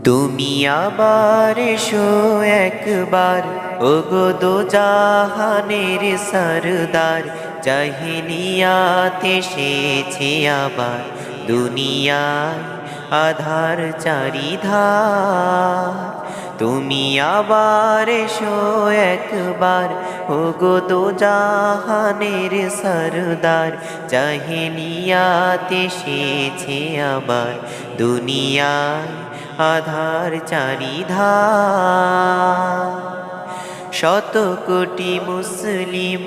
তুমি আবার এসো একবার, ওগো দো জাহানের সরদার। জাহিলিয়াত এসেছে আবার, দুনিয়ায় আধার চারিধার। তুমি আবার এসো একবার, ওগো দো জাহানের সরদার। জাহিলিয়াত এসেছে আবার, দুনিয়ায় আধার চারিধার। শত কোটি মুসলিম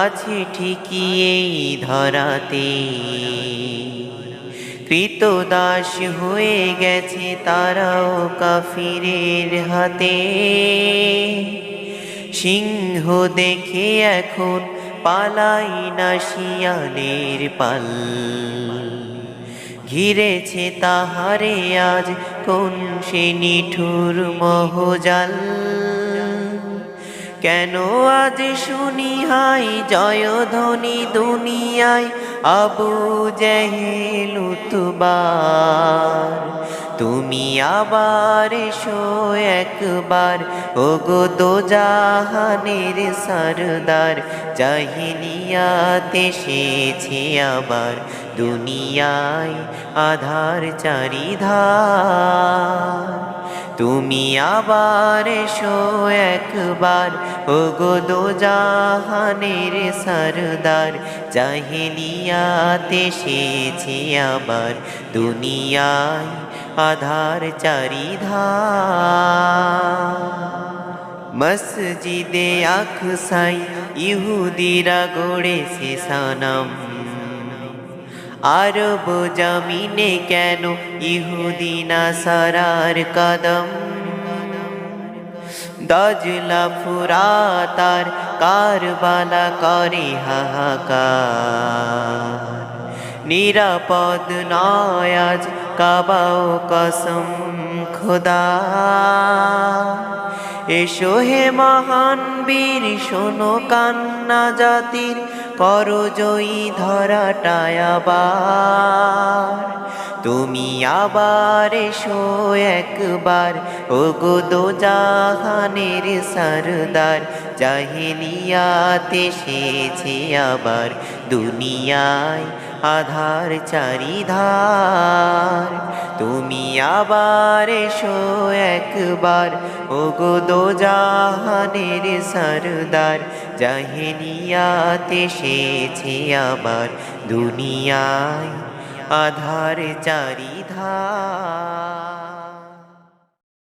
আছে ঠিকই এই ধরাতে, কৃতদাস হয়ে গেছে তারাও কাফিরের হাতে। সিংহ দেখে এখন পালাই না শিয়ালের পাল, ঘিরেছে তাহারে আজ কোন সে নিঠুর মহজাল। কেন আজ শুনি হাই জয়ধ্বনি দুনিয়ায়, আবু জেহেল উতবার। তুমি আবার এসো একবার, ওগো দো জাহানের সরদার। জাহিলিয়াত এসেছে আবার, দুনিয়ায় আধার চারিধার। তুমি আবার এসো একবার, ওগো দো জাহানের সরদার। জাহিলিয়াত এসেছে আবার, দুনিয়ায় আধার চারিধার। মসজিদে আকসাই ইহুদিরা গড়েছে সনম, আরব জমিনে কেন ইহুদি নাসারার কদম। দজলা ফুরাত আর কারবালা করে হাহাকার। নিরাপদ নয় আজ কাবা ও কসম খোদা। এসো হে মহান বীর, শোনো কান্না জাতির, করো জয়ী ধরাটায় আবার। তুমি আবার এসো একবার, ওগো দো জাহানের সরদার। জাহিলিয়াত এসেছে আবার, দুনিয়ায় আধার চারিধার। তুমি আবার এসো একবার, ওগো দো জাহানের সরদার। জাহিলিয়াত এসেছে আবার, দুনিয়ায় আধার চারিধার।